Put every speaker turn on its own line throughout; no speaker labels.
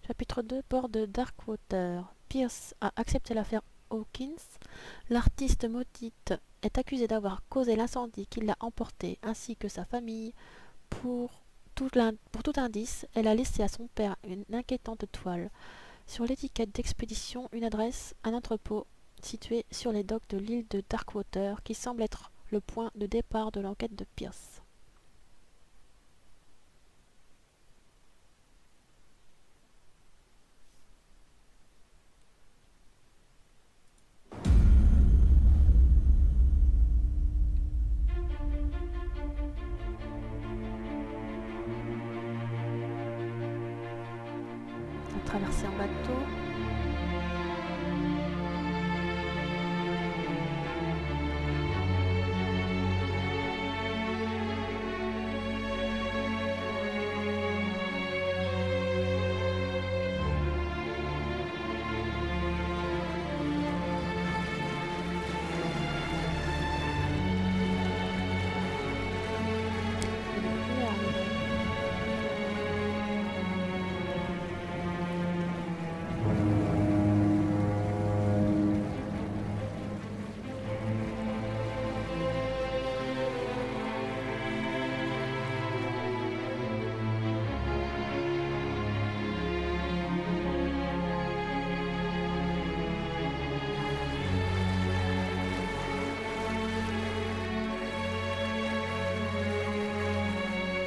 Chapitre 2, Port de Darkwater. Pierce a accepté l'affaire Hawkins. L'artiste maudite est accusée d'avoir causé l'incendie qui l'a emporté, ainsi que sa famille. Pour tout indice, elle a laissé à son père une inquiétante toile. Sur l'étiquette d'expédition, une adresse, un entrepôt situé sur les docks de l'île de Darkwater, qui semble être le point de départ de l'enquête de Pierce. On a traversé en bateau.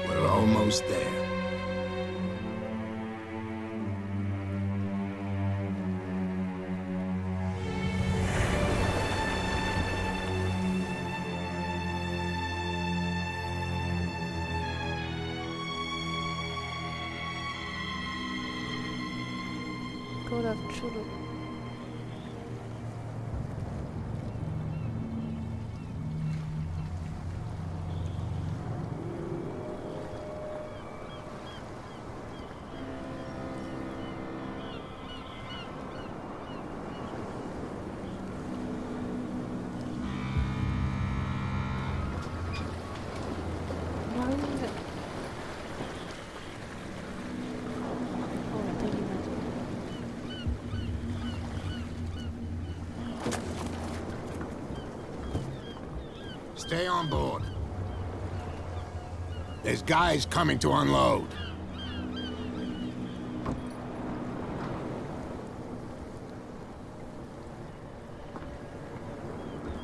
We're almost there.
Call of Chulu. On arrive. Oh, la taille du bateau.
Stay on board. There's guys coming to unload.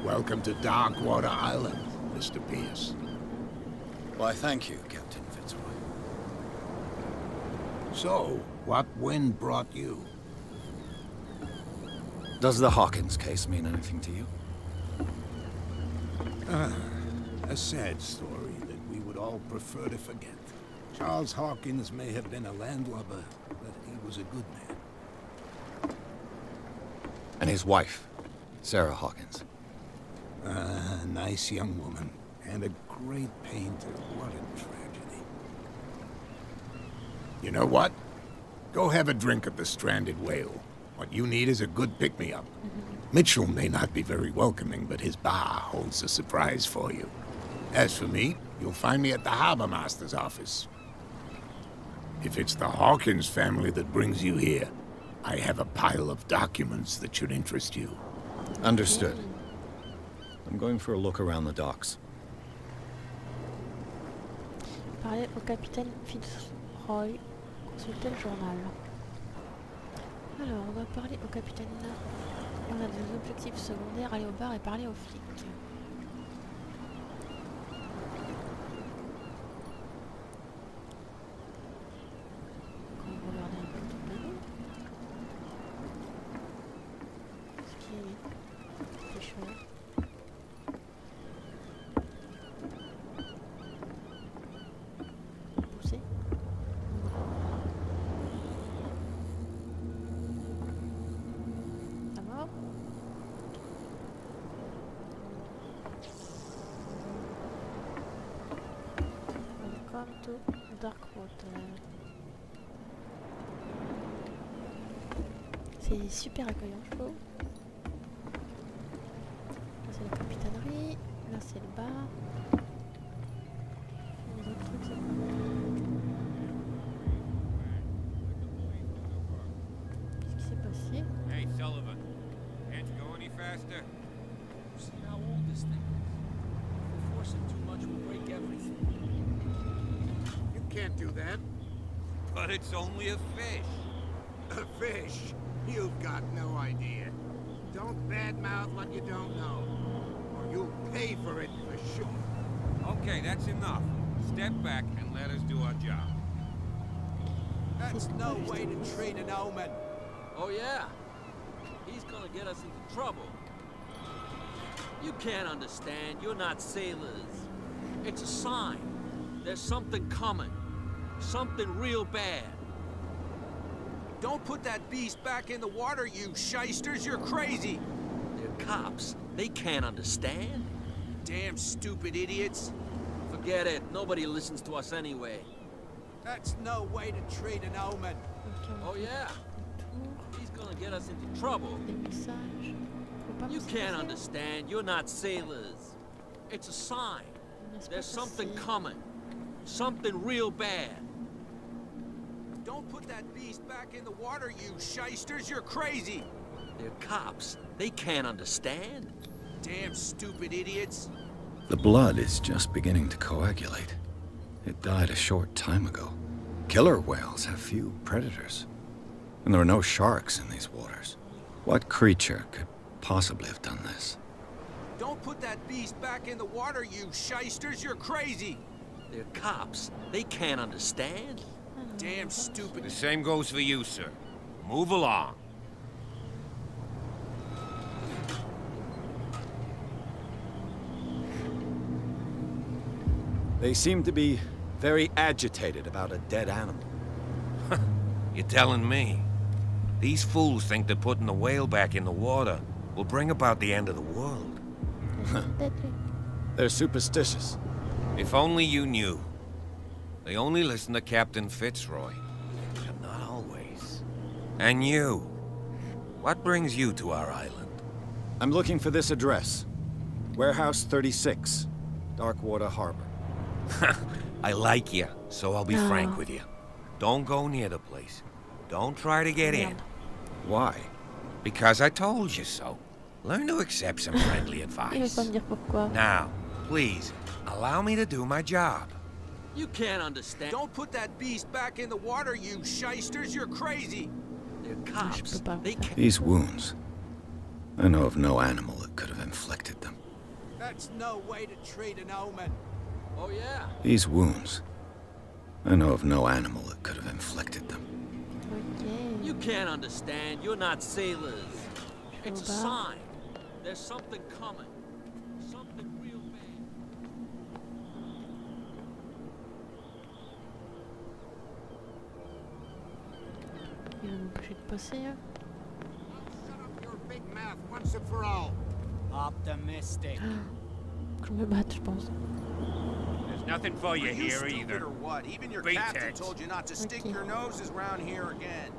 Welcome to Darkwater Island, Mr. Pierce.
Why, thank you, Captain Fitzroy.
So, what wind brought you?
Does the Hawkins case mean anything to you?
A sad story that we would all prefer to forget. Charles Hawkins may have been a landlubber, but he was a good man.
And his wife, Sarah Hawkins.
A nice young woman, and a great painter. What a tragedy. You know what? Go have a drink at the Stranded Whale. What you need is a good pick-me-up. Mitchell may not be very welcoming, but his bar holds a surprise for you. As for me, you'll find me at the Harbor Master's office. If it's the Hawkins family that brings you here, I have a pile of documents that should interest you.
Understood. I'm going for a look around the docks.
Parler au capitaine Fitzroy. Consulter le journal. Alors, on va parler au capitaine. On a des objectifs secondaires, aller au bar et parler aux flics. On va regarder un peu le tableau. Ce qui est chouette. Pousser. Ça va? Welcome to Darkwater. C'est super accueillant, je trouve. Là, c'est la capitainerie. Là, c'est le bar. Les autres trucs, c'est quoi?
can't do that.
But it's only a fish.
A fish? You've got no idea. Don't badmouth what you don't know, or you'll pay for it for sure.
Okay, that's enough. Step back and let us do our job.
That's no way to treat an omen.
Oh yeah? He's gonna get us into trouble. You can't understand. You're not sailors. It's a sign. There's something coming. Something real bad.
Don't put that beast back in the water, you shysters! You're crazy!
They're cops. They can't understand.
Damn stupid idiots!
Forget it. Nobody listens to us anyway.
That's no way to treat an omen.
Ok, on
Oh
fait
yeah?
tour.
He's gonna get us into trouble.
Des messages. Faut pas
You
me
can't
stresser.
understand. You're not sailors. It's a sign.
N'est-ce pas
There's something
facile?
coming. Something real bad.
Don't put that beast back in the water, you shysters! You're crazy!
They're cops. They can't understand.
Damn stupid idiots!
The blood is just beginning to coagulate. It died a short time ago. Killer whales have few predators. And there are no sharks in these waters. What creature could possibly have done this?
Don't put that beast back in the water, you shysters! You're crazy!
They're cops. They can't understand.
Damn stupid. The same goes for you, sir. Move along.
They seem to be very agitated about a dead animal.
You're telling me? These fools think that putting the whale back in the water will bring about the end of the world.
Deadly.
They're superstitious.
If only you knew. They only listen to Captain Fitzroy. But not always. And you. What brings you to our island?
I'm looking for this address. Warehouse 36, Darkwater Harbor.
I like you, so I'll be
Ah.
frank with you. Don't go near the place. Don't try to get in.
Merde.
Why?
Because I told you so. Learn to accept some friendly
Il veut
advice.
pas me dire pourquoi.
Now, please, allow me to do my job.
You can't understand.
Don't put that beast back in the water, you shysters! You're crazy!
They're
Je
cops.
peux pas.
They can't.
These wounds. I know of no animal that could have inflicted them.
That's no way to treat an omen.
Oh yeah?
These wounds. I know of no animal that could have inflicted them.
Ok.
You can't understand. You're not sailors. It's a
Bah.
sign. There's something coming. Something real bad.
Ils vont m'empêcher de passer. Hein.
Shut up your big mouth once and for all.
Optimistic.
Que je me batte, je pense.
There's nothing for you
Are you
here
stupid
either.
or what? Even your
Beat
captain
it.
told you not to stick
Okay.
your noses around here again.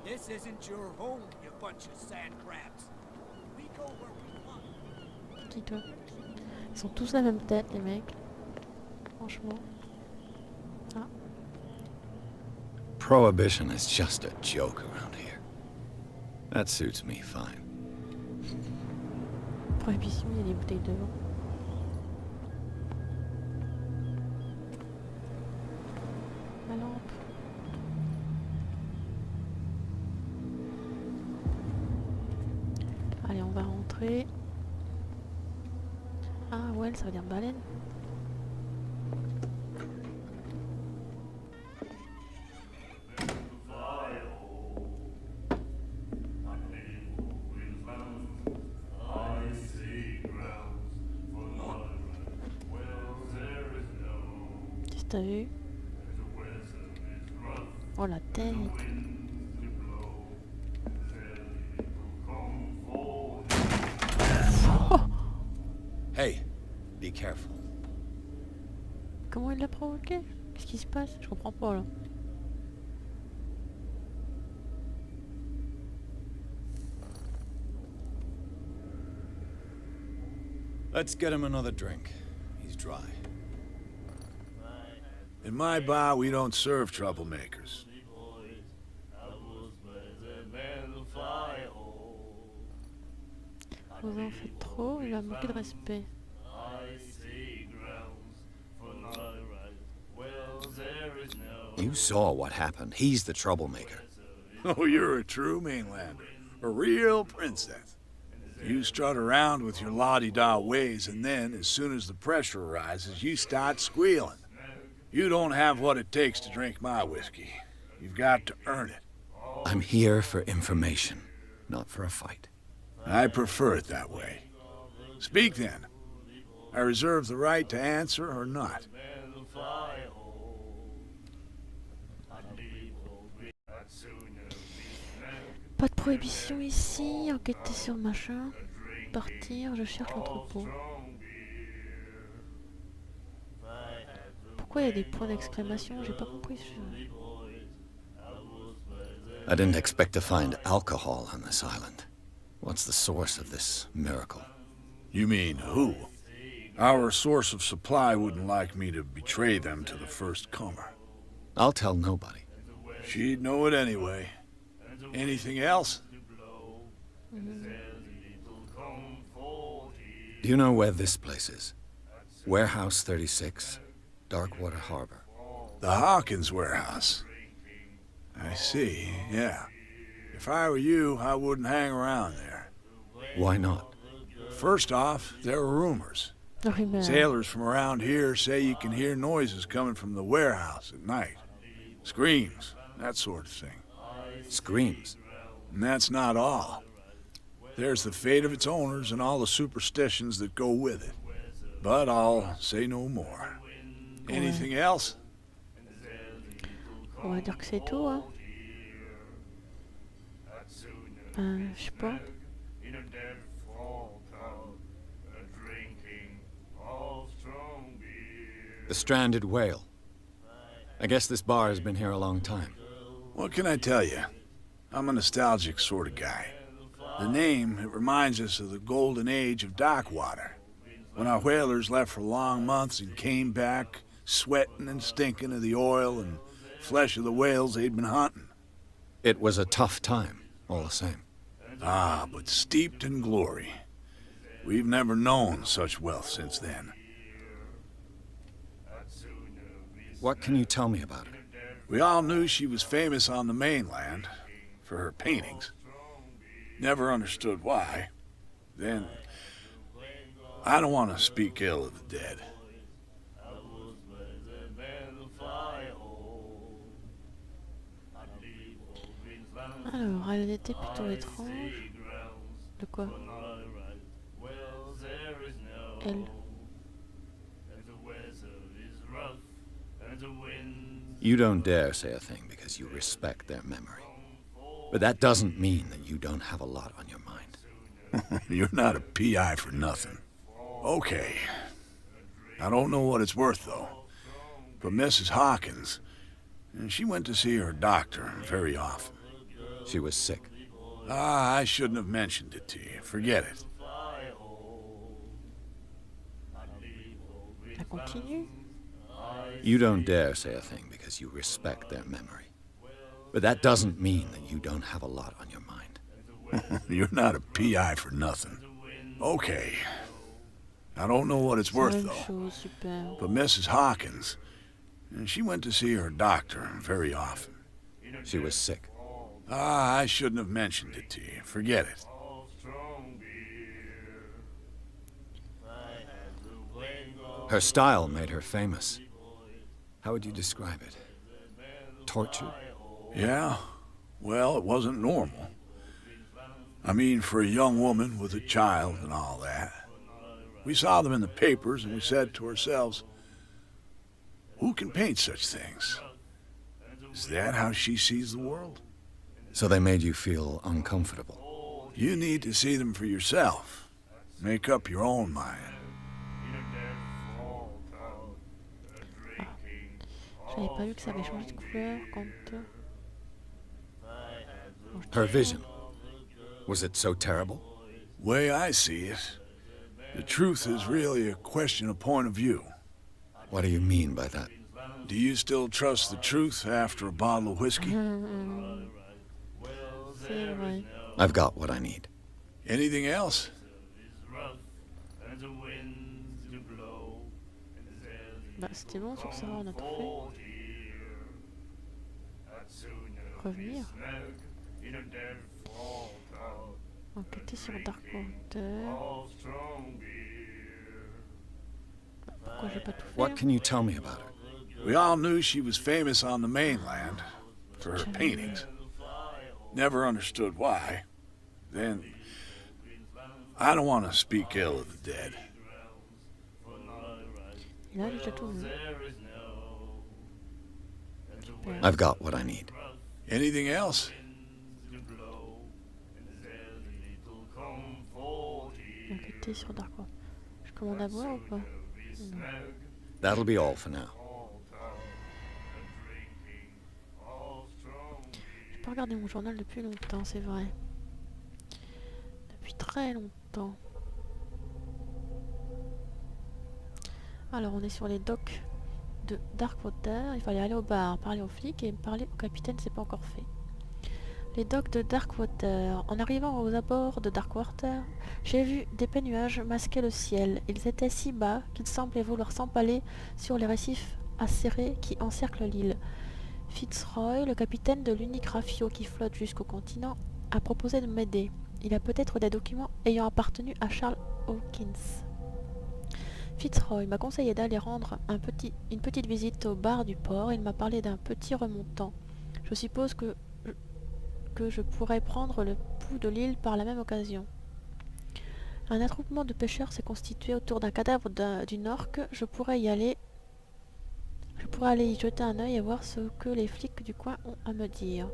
This isn't your home, you bunch of sand crabs. We go where we want.
Qui toi? Ils sont tous la même tête, les mecs. Franchement. Ah,
Prohibition is just a joke around here. That suits me fine.
prohibition, il y a des bouteilles de vin. Ma lampe. Allez, on va rentrer. Ah, ouais, ça veut dire baleine. Qu'est-ce que t'as vu? Oh, la tête.
Hey, be careful.
Comment il l'a provoqué? Qu'est-ce qui se passe? Je comprends pas là.
Let's get him another drink. He's dry.
In my bar, we don't serve troublemakers.
Vous en faites trop, il va manquer de respect.
You saw what happened. He's the troublemaker.
Oh, you're a true mainlander. A real princess. You strut around with your la-di-da ways, and then, as soon as the pressure arises, you start squealing. You don't have what it takes to drink my whiskey. You've got to earn it.
I'm here for information, not for a fight.
I prefer it that way. Speak then. I reserve the right to answer or not.
Pas de prohibition ici, enquêter sur machin. Partir, je cherche l'entrepôt. Pourquoi il y a des points d'exclamation? J'ai pas compris.
I didn't expect to find alcohol on this island. What's the source of this miracle?
You mean who? Our source of supply wouldn't like me to betray them to the first comer.
I'll tell nobody.
She'd know it anyway. Anything else?
Do you know where this place is? Warehouse 36, Darkwater Harbor.
The Hawkins warehouse. I see, yeah. If I were you, I wouldn't hang around there.
Why not?
First off, there are rumors. Sailors from around here say you can hear noises coming from the warehouse at night. Screams, that sort of thing.
Screams.
And that's not all. There's the fate of its owners and all the superstitions that go with it. But I'll say no more. Anything else?
On va dire que c'est tout, hein. Je sais pas.
The Stranded Whale. I guess this bar has been here a long time.
What can I tell you? I'm a nostalgic sort of guy. The name, it reminds us of the golden age of Darkwater, when our whalers left for long months and came back sweating and stinking of the oil and flesh of the whales they'd been hunting.
It was a tough time, all the same.
Ah, but steeped in glory. We've never known such wealth since then.
What can you tell me about it?
We all knew she was famous on the mainland for her paintings. Never understood why. Then, I don't want to speak ill of the dead.
Alors, elle était plutôt étrange. De quoi? Elle.
You don't dare say a thing because you respect their memory. But that doesn't mean that you don't have a lot on your mind.
You're not a PI for nothing. Okay. I don't know what it's worth, though. But Mrs. Hawkins, she went to see her doctor very often.
She was sick.
Ah, I shouldn't have mentioned it to you. Forget it.
Elle continue?
You don't dare say a thing because you respect their memory. But that doesn't mean that you don't have a lot on your mind.
You're not a PI for nothing. Okay. I don't know what it's worth, though.
Super.
But Mrs. Hawkins, she went to see her doctor very often.
She was sick.
Ah, I shouldn't have mentioned it to you. Forget it.
Her style made her famous. How would you describe it? Tortured?
Yeah? Well, it wasn't normal. I mean, for a young woman with a child and all that. We saw them in the papers and we said to ourselves, who can paint such things? Is that how she sees the world?
So they made you feel uncomfortable.
You need to see them for yourself. Make up your own mind.
J'avais pas vu que ça avait changé de couleur quand...
Her vision. Was it so terrible?
Way I see it, the truth is really a question of point of view.
What do you mean by that?
Do you still trust the truth after a bottle of whiskey?
C'est vrai.
I've got what I need.
Anything else?
Bah, c'était bon sur ça, on a tout fait. Revenir. Enquêter sur Darkwater. Pourquoi j'ai pas tout fait
What
hein?
can you tell me about her?
We all knew she was famous on the mainland for her paintings. Never understood why. Then, I don't want to speak ill of the dead.
Et là, j'ai déjà tout vu. Super.
I've got what I need.
Anything else?
Enquêter sur Darkwater. Je commande à boire ou pas? Non.
That'll be all for now.
J'ai pas regardé mon journal depuis longtemps, c'est vrai. Depuis très longtemps. Alors, on est sur les docks de Darkwater. Il fallait aller au bar, parler aux flics et parler au capitaine, c'est pas encore fait. Les docks de Darkwater. En arrivant aux abords de Darkwater, j'ai vu d'épais nuages masquer le ciel. Ils étaient si bas qu'ils semblaient vouloir s'empaler sur les récifs acérés qui encerclent l'île. Fitzroy, le capitaine de l'unique rafio qui flotte jusqu'au continent, a proposé de m'aider. Il a peut-être des documents ayant appartenu à Charles Hawkins. Fitzroy m'a conseillé d'aller rendre une petite visite au bar du port. Il m'a parlé d'un petit remontant. Je suppose que je pourrais prendre le pouls de l'île par la même occasion. Un attroupement de pêcheurs s'est constitué autour d'un cadavre d'une orque. Je pourrais aller y jeter un œil et voir ce que les flics du coin ont à me dire.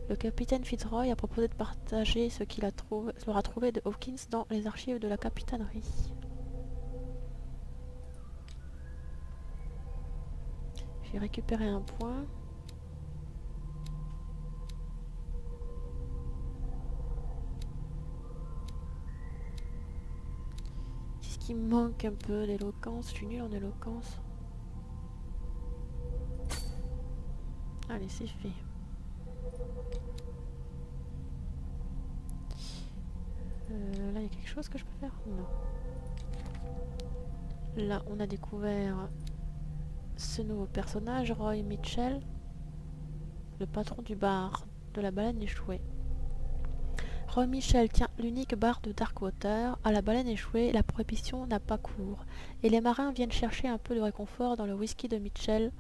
Le capitaine Fitzroy a proposé de partager ce qu'il aura trouvé de Hawkins dans les archives de la capitainerie. J'ai récupéré un point. Qu'est-ce qui me manque un peu d'éloquence? Je suis nulle en éloquence. Allez, c'est fait. Là, il y a quelque chose que je peux faire? Non. Là, on a découvert ce nouveau personnage, Roy Mitchell, le patron du bar de la baleine échouée. Roy Mitchell tient l'unique bar de Darkwater. À la baleine échouée, la prohibition n'a pas cours, et les marins viennent chercher un peu de réconfort dans le whisky de Mitchell.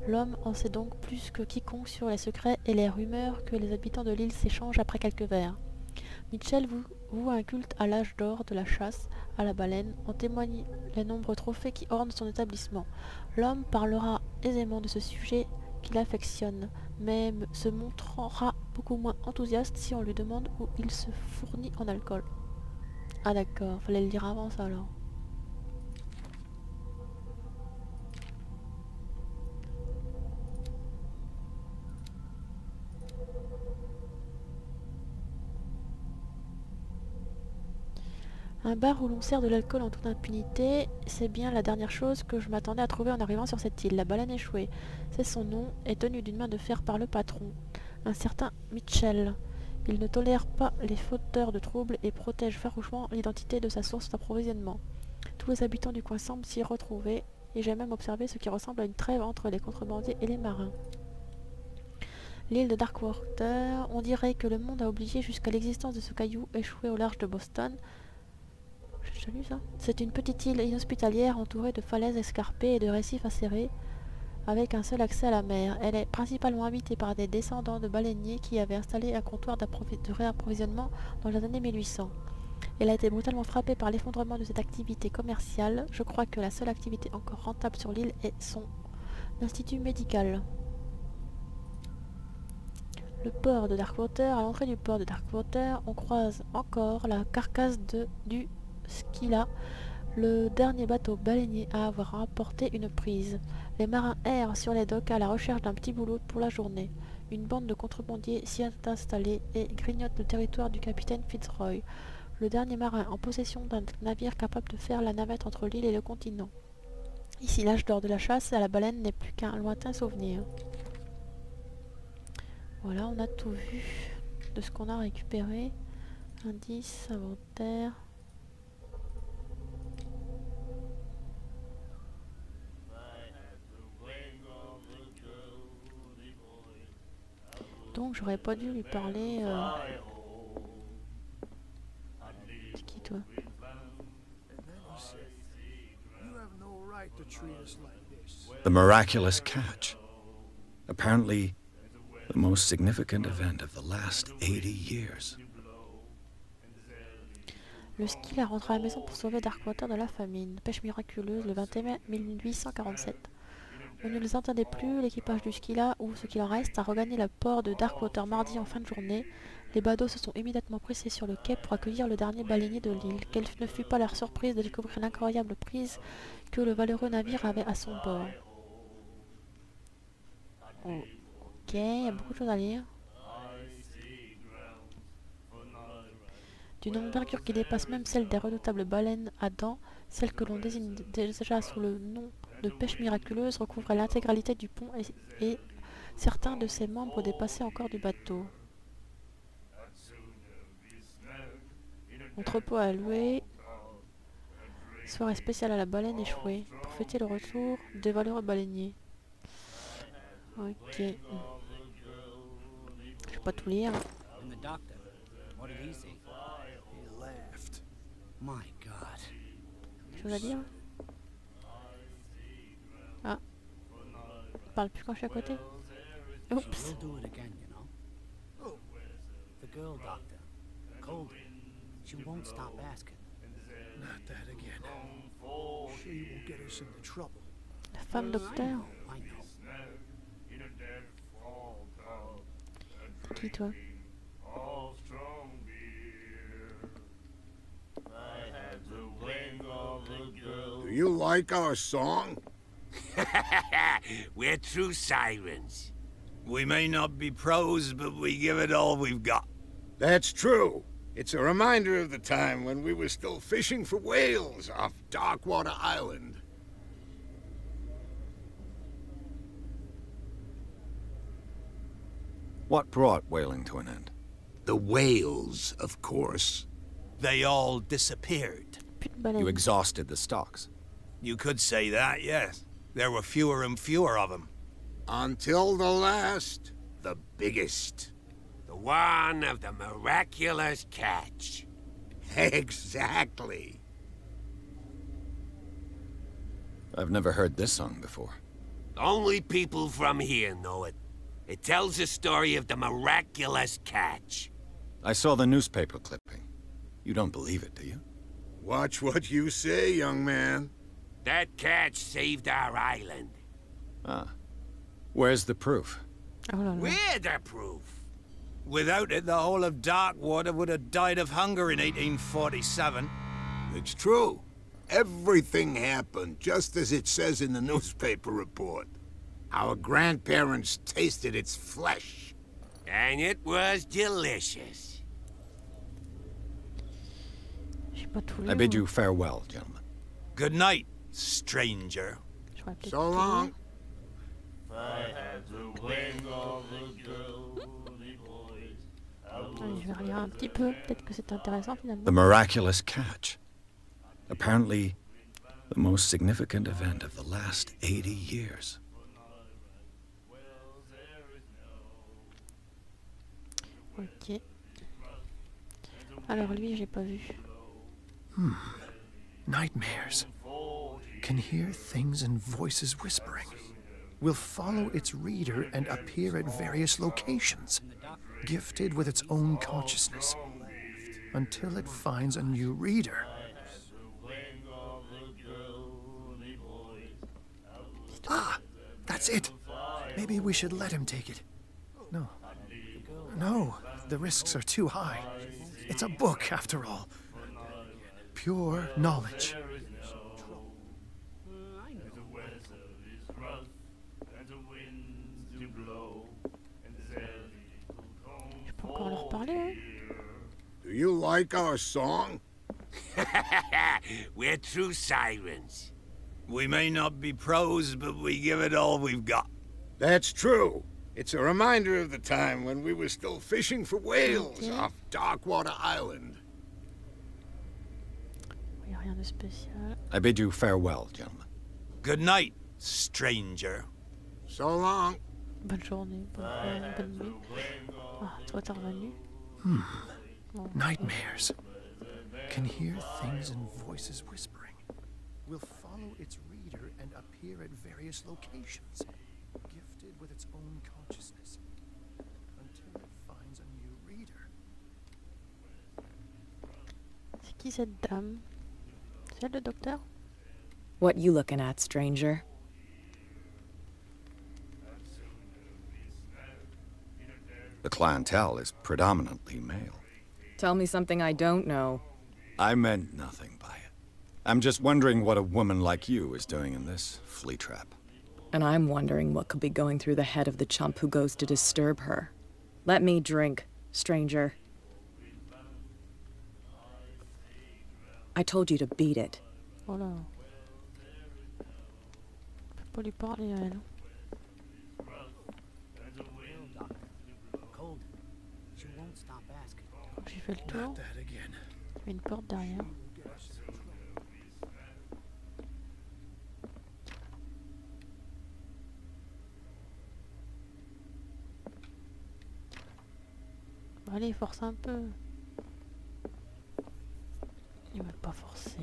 L'homme en sait donc plus que quiconque sur les secrets et les rumeurs que les habitants de l'île s'échangent après quelques verres. Mitchell voue un culte à l'âge d'or de la chasse à la baleine, en témoignent les nombreux trophées qui ornent son établissement. L'homme parlera aisément de ce sujet qu'il affectionne, mais se montrera beaucoup moins enthousiaste si on lui demande où il se fournit en alcool. Ah d'accord, fallait le dire avant ça alors. Un bar où l'on sert de l'alcool en toute impunité, c'est bien la dernière chose que je m'attendais à trouver en arrivant sur cette île. La baleine échouée, c'est son nom, est tenu d'une main de fer par le patron, un certain Mitchell. Il ne tolère pas les fauteurs de troubles et protège farouchement l'identité de sa source d'approvisionnement. Tous les habitants du coin semblent s'y retrouver, et j'ai même observé ce qui ressemble à une trêve entre les contrebandiers et les marins. L'île de Darkwater, on dirait que le monde a oublié jusqu'à l'existence de ce caillou échoué au large de Boston. J'ai déjà lu ça. C'est une petite île inhospitalière entourée de falaises escarpées et de récifs acérés, avec un seul accès à la mer. Elle est principalement habitée par des descendants de baleiniers qui avaient installé un comptoir de réapprovisionnement dans les années 1800. Elle a été brutalement frappée par l'effondrement de cette activité commerciale. Je crois que la seule activité encore rentable sur l'île est son institut médical. Le port de Darkwater. À l'entrée du port de Darkwater, on croise encore la carcasse du Scylla, le dernier bateau baleinier à avoir rapporté une prise. Les marins errent sur les docks à la recherche d'un petit boulot pour la journée. Une bande de contrebandiers s'y est installée et grignote le territoire du capitaine Fitzroy, le dernier marin en possession d'un navire capable de faire la navette entre l'île et le continent. Ici, l'âge d'or de la chasse à la baleine n'est plus qu'un lointain souvenir. Voilà, on a tout vu de ce qu'on a récupéré. Indice, inventaire. Donc j'aurais pas dû lui parler. C'est qui toi?
You have no right to treat us like this.
The miraculous catch. Apparently, the most significant event of the last 80 years.
Le Scylla rentre à la maison pour sauver Darkwater de la famine. Pêche miraculeuse le 21 mai 1847. On ne les entendait plus, l'équipage du Scylla, ou ce qu'il en reste, a regagné le port de Darkwater mardi en fin de journée. Les badauds se sont immédiatement pressés sur le quai pour accueillir le dernier baleinier de l'île. Quelle ne fut pas leur surprise de découvrir l'incroyable prise que le valeureux navire avait à son bord. Oh. Ok, il y a beaucoup de choses à lire. D'une envergure qui dépasse même celle des redoutables baleines à dents, celle que l'on désigne déjà sous le nom de pêche miraculeuse recouvrait l'intégralité du pont et certains de ses membres dépassaient encore du bateau. Entrepôt à louer, soirée spéciale à la baleine échouée, pour fêter le retour des valeureux baleiniers. Ok. Je vais pas tout lire.
And the doctor, what did he say? He laughed. My God.
Quelque chose à dire? Ah. Il parle plus quand je suis à côté. Oups.
We'll do it again, you know. Oh, the girl doctor, Colby. She won't stop asking. Not that again. She will get us into trouble.
La femme docteur.
I know.
C'est qui toi?
Do you like our song?
We're true sirens.
We may not be pros, but we give it all we've got.
That's true. It's a reminder of the time when we were still fishing for whales off Darkwater Island.
What brought whaling to an end?
The whales, of course.
They all disappeared.
Plus de
You
baleine.
exhausted the stocks.
You could say that, yes. There were fewer and fewer of them.
Until the last, the biggest.
The one of the miraculous catch.
Exactly.
I've never heard this song before.
Only people from here know it. It tells the story of the miraculous catch.
I saw the newspaper clipping. You don't believe it, do you?
Watch what you say, young man.
That catch saved our island.
Ah. Where's the proof?
Oh là là.
We're the proof.
Without it, the whole of Darkwater would have died of hunger in 1847.
It's true. Everything happened just as it says in the newspaper report. Our grandparents tasted its flesh.
And it was delicious.
J'ai pas tout lu.
I bid you farewell, gentlemen.
Good night, stranger.
J'aurais peut-être
So
tout lu.
long.
Allez, je vais relire un petit peu. Peut-être que c'est intéressant finalement.
The miraculous catch. Apparently, the most significant event of the last 80 years.
Ok. Alors lui, j'ai pas vu.
Nightmares. Can hear things and voices whispering. Will follow its reader and appear at various locations, gifted with its own consciousness, until it finds a new reader. Ah, that's it. Maybe we should let him take it. No. No, the risks are too high. It's a book, after all. Pure knowledge.
Je peux encore leur parler, hein.
Do you like our song?
We're true sirens.
We may not be pros, but we give it all we've got.
That's true. It's a reminder of the time when we were still fishing for whales
Okay.
off Darkwater Island.
Il n'y a rien de spécial.
I bid you farewell, gentlemen.
Good night, stranger.
So long.
Bonne journée, bonne nuit. Ah, toi t'es revenu. Bon.
Nightmares. Can hear things and voices whispering. Will follow its reader and appear at various locations, gifted with its own consciousness, until it finds a new reader.
C'est qui cette dame? C'est elle le docteur?
What you looking at, stranger?
The clientele is predominantly male.
Tell me something I don't know.
I meant nothing by it. I'm just wondering what a woman like you is doing in this flea trap.
And I'm wondering what could be going through the head of the chump who goes to disturb her. Let me drink, stranger. I told you to beat it.
Oh là. Faut pas lui parler à elle.
Cold. She won't stop asking.
Quand j'ai fait le tour,
Not that again.
il y avait une porte derrière. Allez, force un peu. Ils veulent pas forcer.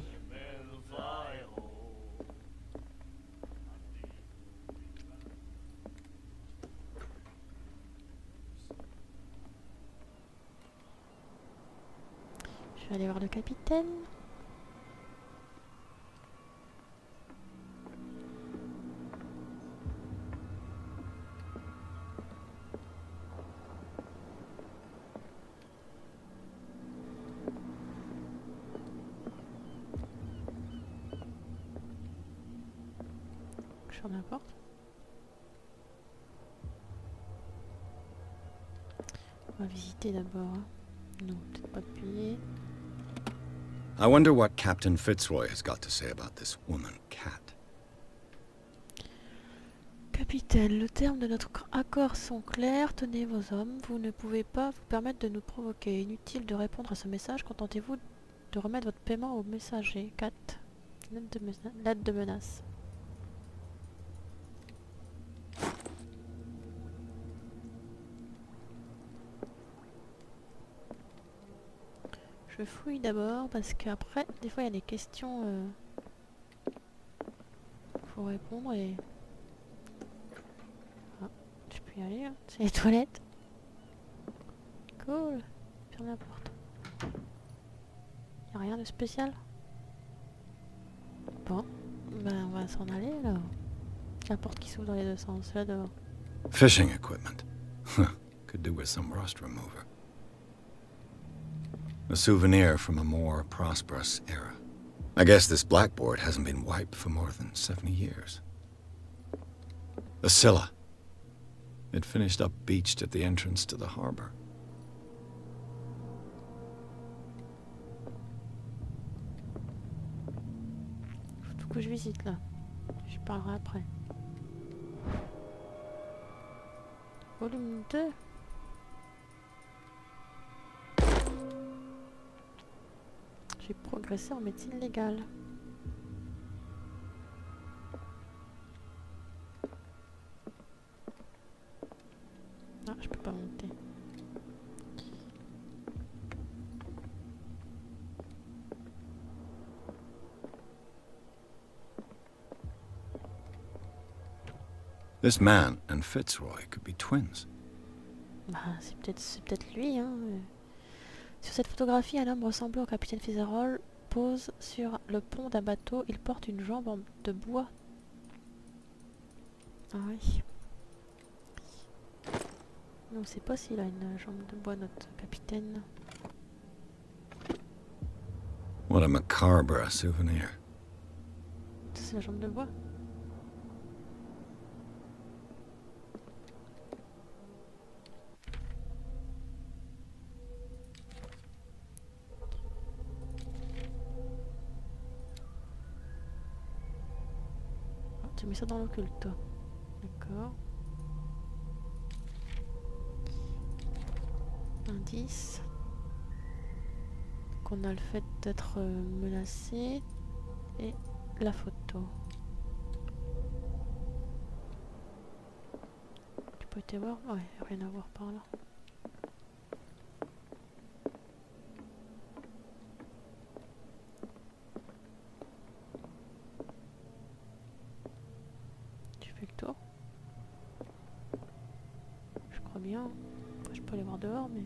Je vais aller voir le capitaine. Je ferme la porte. On va visiter d'abord. Hein. Non, peut-être pas appuyer.
I wonder what Captain Fitzroy has got to say about this woman, Cat.
Capitaine, le terme de notre accord sont clairs. Tenez vos hommes. Vous ne pouvez pas vous permettre de nous provoquer. Inutile de répondre à ce message. Contentez-vous de remettre votre paiement au messager. 4. Lettre de menace. Je fouille d'abord parce qu'après, des fois il y a des questions. Faut répondre et. Ah, je peux y aller, hein. C'est les toilettes. Cool. Ferme la porte. Y a rien de spécial. Bon, ben on va s'en aller alors. La porte qui s'ouvre dans les deux sens, là dehors.
Fishing equipment. Could do with some rust remover. A souvenir from a more prosperous era. I guess this blackboard hasn't been wiped for more than 70 years. A Scylla. It finished up beached at the entrance to the harbor.
Faut que je visite là. Je parlerai après. Volume 2. J'ai progressé en médecine légale. Ah, je peux pas monter.
This man and Fitzroy could be twins.
Bah, c'est peut-être lui, hein. Sur cette photographie, un homme ressemblant au capitaine Fitzroy pose sur le pont d'un bateau. Il porte une jambe de bois. Ah oui. Non, on sait pas s'il a une jambe de bois, notre capitaine.
What a macabre souvenir.
Ça, c'est la jambe de bois. Tu mets ça dans l'occulte, toi. D'accord. Indice. Donc on a le fait d'être menacé. Et la photo. Tu pas été voir. Ouais, rien à voir par là. Tu fais le tour. Je crois bien. Enfin, je peux aller voir dehors, mais.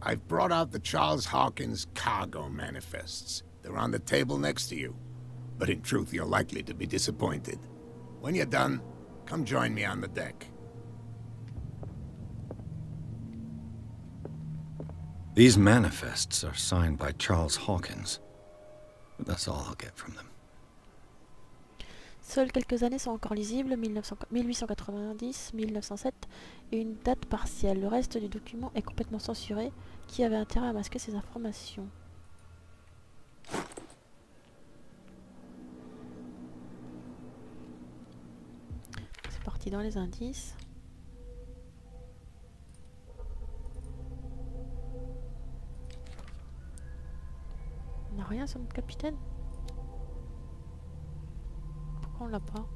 I've brought out the Charles Hawkins cargo manifests. They're on the table next to you. But in truth, you're likely to be disappointed. When you're done, come join me on the deck.
These manifests are signed by Charles Hawkins. But that's all I'll get from them.
Seules quelques années sont encore lisibles, 1890-1907, et une date partielle. Le reste du document est complètement censuré. Qui avait intérêt à masquer ces informations? C'est parti dans les indices. On n'a rien sur notre capitaine? Pourquoi on l'a pas?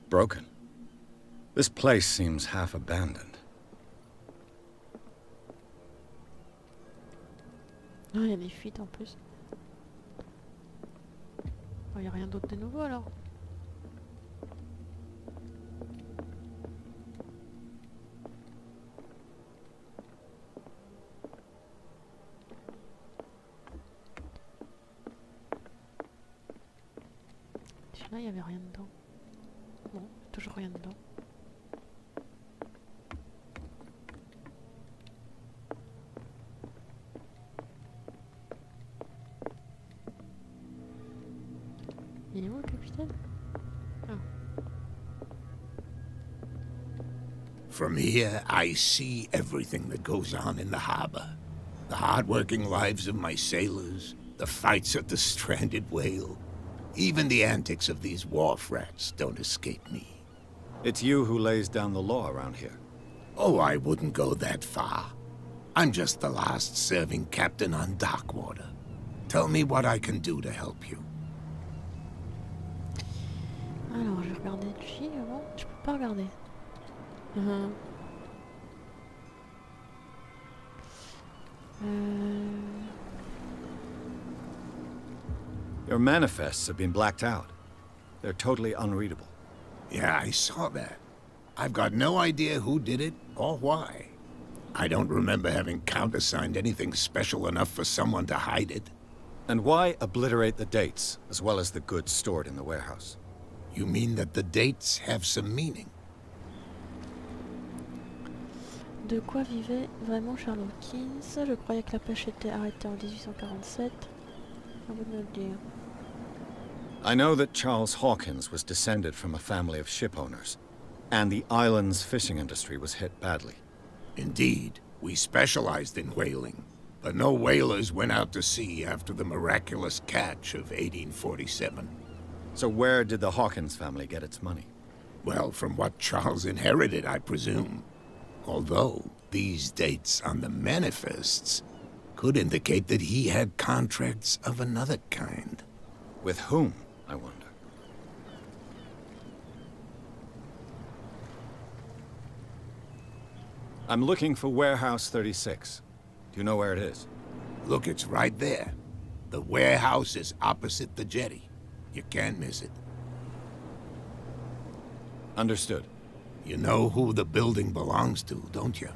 Broken. This place seems half abandoned.
Ah, il y a des fuites en plus. Il n'y a rien d'autre de nouveau alors. Celui-là, il n'y avait rien dedans. Bon, toujours rien dedans. Il est où le capitaine? Ah.
From here, I see everything that goes on in the harbor. The hard-working lives of my sailors, the fights at the stranded whale. Even the antics of these wharf rats don't escape me.
It's you who lays down the law around here.
Oh, I wouldn't go that far. I'm just the last serving captain on Darkwater. Tell me what I can do to help you.
Alors, je vais regarder dessus avant. Je peux pas regarder.
Your manifests have been blacked out. They're totally unreadable.
Yeah, I saw that. I've got no idea who did it or why. I don't remember having countersigned anything special enough for someone to hide it.
And why obliterate the dates, as well as the goods stored in the warehouse?
You mean that the dates have some meaning?
De quoi vivait vraiment Charles Hawkins? Je croyais que la pêche était arrêtée en 1847. À vous de me le dire.
I know that Charles Hawkins was descended from a family of ship owners, and the island's fishing industry was hit badly.
Indeed, we specialized in whaling, but no whalers went out to sea after the miraculous catch of 1847.
So where did the Hawkins family get its money?
Well, from what Charles inherited, I presume. Although, these dates on the manifests could indicate that he had contracts of another kind.
With whom, I wonder? I'm looking for Warehouse 36. Do you know where it is?
Look, it's right there. The warehouse is opposite the jetty. You can't miss it.
Understood.
You know who the building belongs to, don't you?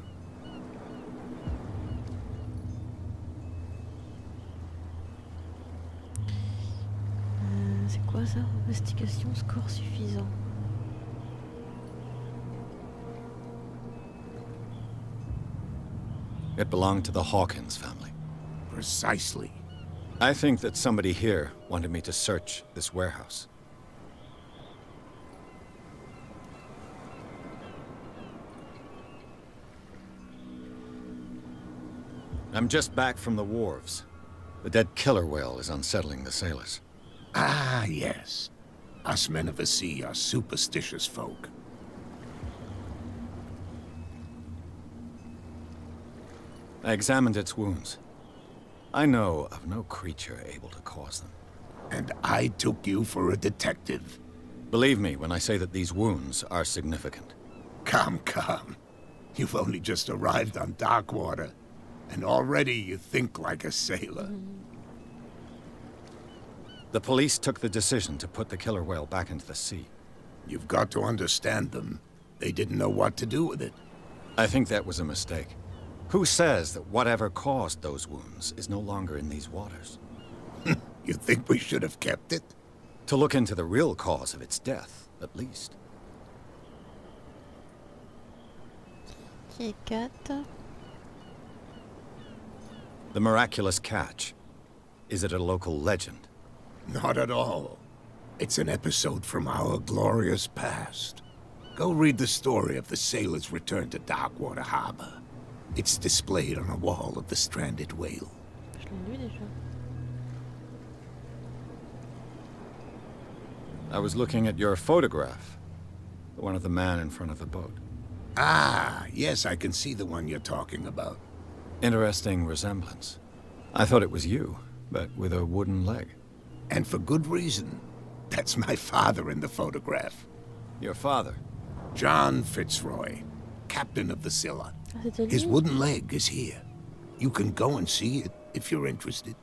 C'est quoi ça? Investigation, score suffisant.
It belonged to the Hawkins family.
Precisely.
I think that somebody here wanted me to search this warehouse. I'm just back from the wharves. The dead killer whale is unsettling the sailors.
Ah, yes. Us men of the sea are superstitious folk.
I examined its wounds. I know of no creature able to cause them.
And I took you for a detective.
Believe me when I say that these wounds are significant.
Come, come. You've only just arrived on Darkwater, and already you think like a sailor.
The police took the decision to put the killer whale back into the sea.
You've got to understand them. They didn't know what to do with it.
I think that was a mistake. Who says that whatever caused those wounds is no longer in these waters?
You think we should have kept it?
To look into the real cause of its death, at least.
Qui est 4.
The miraculous catch. Is it a local legend?
Not at all. It's an episode from our glorious past. Go read the story of the sailor's return to Darkwater Harbor. It's displayed on a wall of the Stranded Whale.
Je l'ai lu déjà.
I was looking at your photograph. The one of the man in front of the boat.
Ah, yes, I can see the one you're talking about.
Interesting resemblance. I thought it was you, but with a wooden leg.
And for good reason. That's my father in the photograph.
Your father?
John Fitzroy, captain of the Scylla.
Ah, c'était lui?
His wooden leg is here. You can go and see it if you're interested.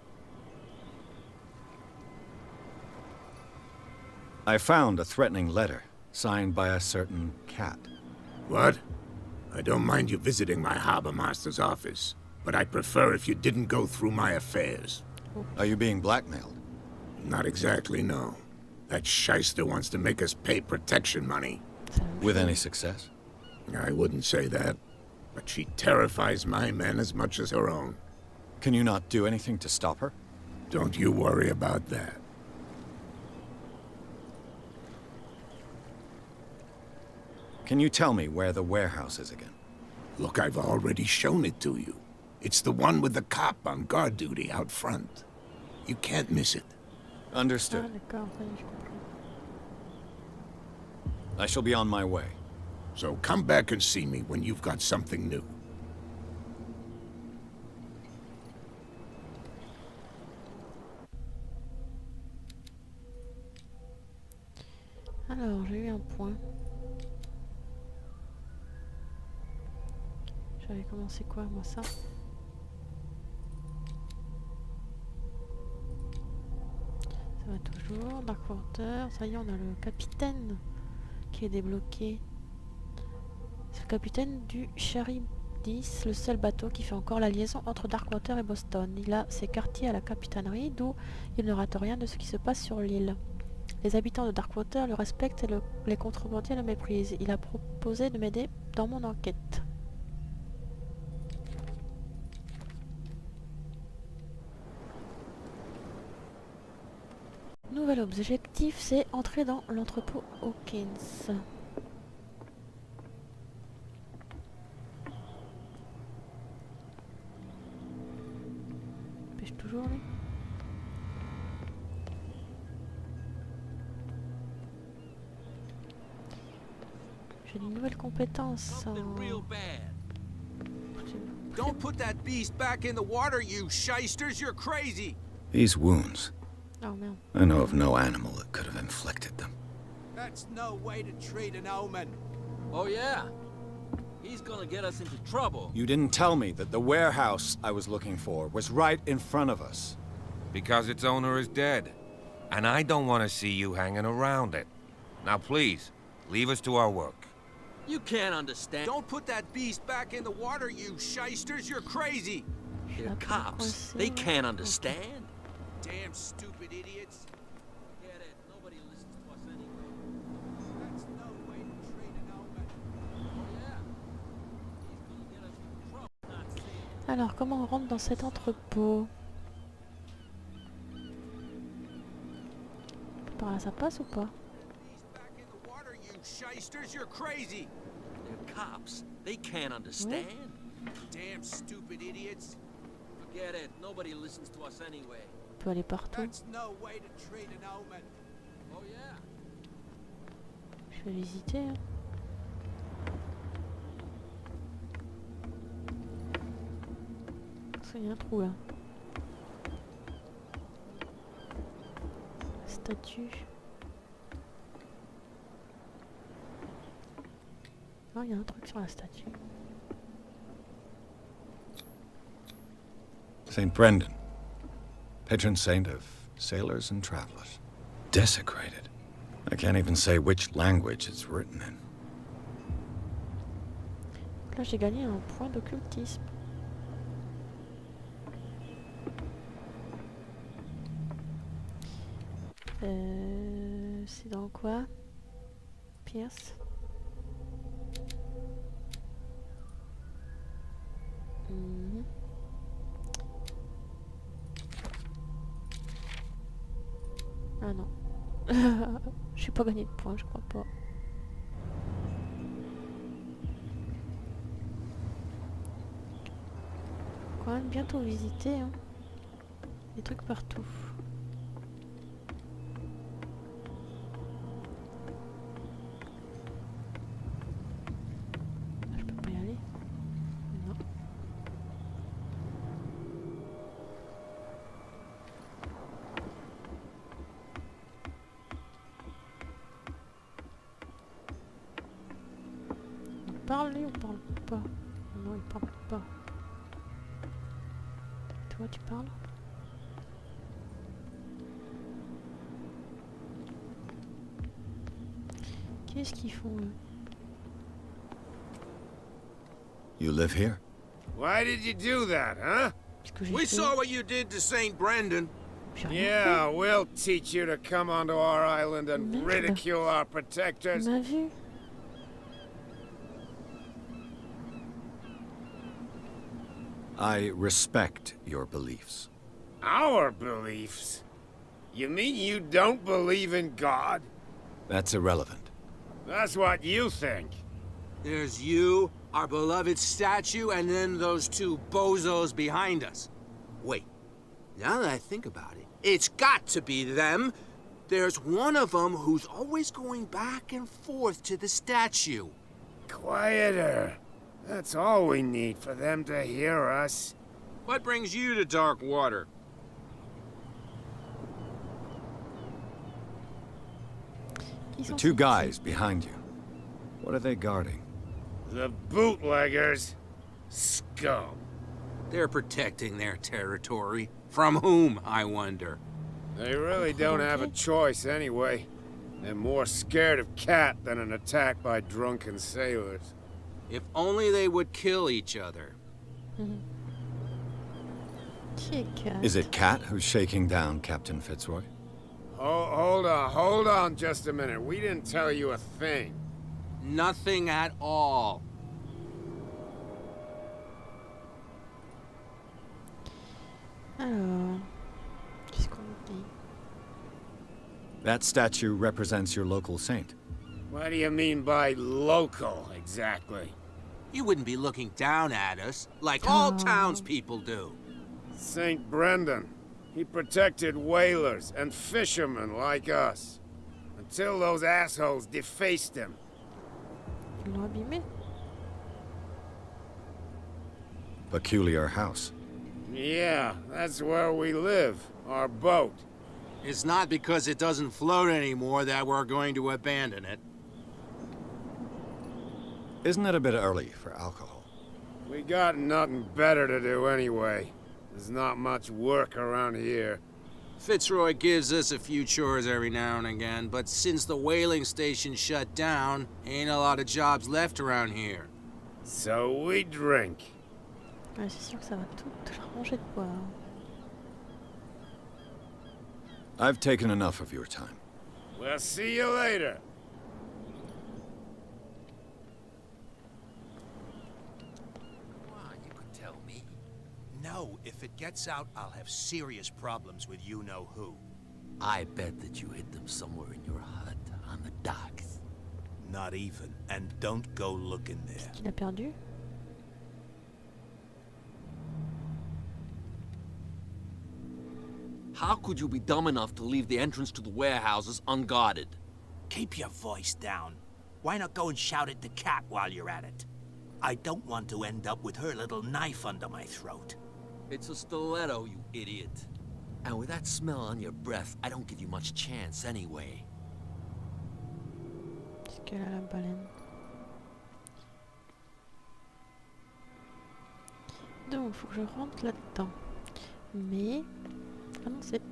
I found a threatening letter, signed by a certain cat.
What? I don't mind you visiting my harbor master's office, but I'd prefer if you didn't go through my affairs.
Are you being blackmailed?
Not exactly, no. That shyster wants to make us pay protection money.
With any success?
I wouldn't say that, but she terrifies my men as much as her own.
Can you not do anything to stop her?
Don't you worry about that.
Can you tell me where the warehouse is again?
Look, I've already shown it to you. It's the one with the cop on guard duty out front. You can't miss it.
Ah,
Understood.
d'accord, ça y est, j'ai compris.
I shall be on my way.
So come back and see me when you've got something new.
Alors, j'ai eu un point. J'avais commencé quoi, moi, ça? Ça va toujours. Darkwater. Ça y est, on a le capitaine qui est débloqué. C'est le capitaine du Charybdis, le seul bateau qui fait encore la liaison entre Darkwater et Boston. Il a ses quartiers à la capitainerie, d'où il ne rate rien de ce qui se passe sur l'île. Les habitants de Darkwater le respectent et les contrebandiers le méprisent. Il a proposé de m'aider dans mon enquête. Nouvel objectif, c'est entrer dans l'entrepôt Hawkins. Pêche toujours lui. J'ai une nouvelle compétence.
Something real bad. Don't put that beast back in the water, you shysters! You're crazy!
These wounds.
Oh merde.
I know of no animal that could have inflicted them.
That's no way to treat an omen.
Oh yeah? He's gonna get us into trouble.
You didn't tell me that the warehouse I was looking for was right in front of us.
Because its owner is dead. And I don't want to see you hanging around it. Now please, leave us to our work.
You can't understand. Don't put that beast back in the water, you shysters! You're crazy! They're cops. They can't understand. Damn stupid idiots. Forget it. Nobody listens to us anyway.
That's no way to treat an omen.
Oh yeah? He's gonna get us into trouble. Not seeing.
Alors, comment on rentre dans cet entrepôt? Par là, ça passe ou pas?
Beast back in the water, you shysters! You're crazy! They're cops. They can't understand. Damn stupid idiots. Forget it. Nobody listens to us anyway.
On peut aller partout.
That's no way to treat an omen.
Oh yeah.
Je vais visiter. Hein. Il y a un trou là. Statue. Non, il y a un truc sur la statue.
St. Brendan, patron saint of sailors and travelers. Desecrated. I can't even say which language it's written in.
Là, j'ai gagné un point d'occultisme. C'est dans quoi? Pierce. Ah non. Je suis pas gagné de points, je crois pas. Quand même bientôt visiter, hein. Des trucs partout. Je peux pas y aller. Non. Il parle lui ou parle pas? Non, il parle pas. Toi, tu parles? Qu'est-ce qu'ils font eux?
You live here?
Why did you do that, huh?
We saw what you did to St. Brendan.
Yeah, we'll teach you to come onto our island and ridicule our protectors.
Il m'a vu.
I respect your beliefs.
Our beliefs? You mean you don't believe in God?
That's irrelevant.
That's what you think.
There's you, our beloved statue, and then those two bozos behind us. Wait, now that I think about it, it's got to be them. There's one of them who's always going back and forth to the statue.
Quieter. That's all we need for them to hear us.
What brings you to Darkwater?
The two guys behind you. What are they guarding?
The bootleggers. Scum.
They're protecting their territory. From whom, I wonder?
They really don't have a choice anyway. They're more scared of Cat than an attack by drunken sailors.
If only they would kill each other.
Is it Cat who's shaking down Captain Fitzroy?
Oh, hold on just a minute. We didn't tell you a thing.
Nothing at all.
Alors, qu'est-ce qu'on dit?
That statue represents your local saint.
What do you mean by local, exactly?
You wouldn't be looking down at us, like all townspeople do.
St. Brendan. He protected whalers and fishermen like us. Until those assholes defaced him.
Ils l'ont abîmé?
Peculiar house.
Yeah, that's where we live. Our boat.
It's not because it doesn't float anymore that we're going to abandon it.
Isn't it a bit early for alcohol?
We got nothing better to do anyway. There's not much work around here.
Fitzroy gives us a few chores every now and again, but since the whaling station shut down, ain't a lot of jobs left around here.
So we drink.
Ouais, c'est sûr que ça va tout ranger de boire.
I've taken enough of your time.
We'll see you later.
You could tell me.
No, if it gets out, I'll have serious problems with you-know-who.
I bet that you hid them somewhere in your hut on the docks.
Not even. And don't go looking there.
Il a perdu?
How could you be dumb enough to leave the entrance to the warehouses unguarded?
Keep your voice down. Why not go and shout at the cat while you're at it? I don't want to end up with her little knife under my throat.
It's a stiletto, you idiot. And with that smell on your breath, I don't give you much chance anyway.
Est-ce qu'elle a la baleine? Donc, il faut que je rentre là-dedans. Mais... Ah non, c'est...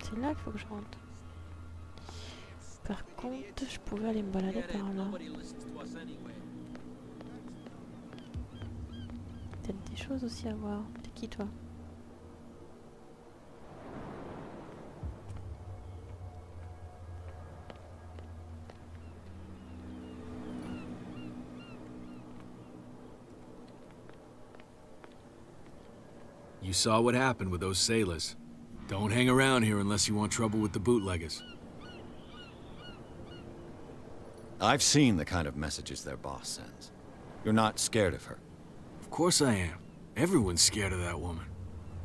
C'est là qu'il faut que je rentre. Par contre, je pouvais aller me balader par là. Peut-être des choses aussi à voir. T'es qui, toi?
You saw what happened with those sailors. Don't hang around here unless you want trouble with the bootleggers.
I've seen the kind of messages their boss sends. You're not scared of her?
Of course I am. Everyone's scared of that woman.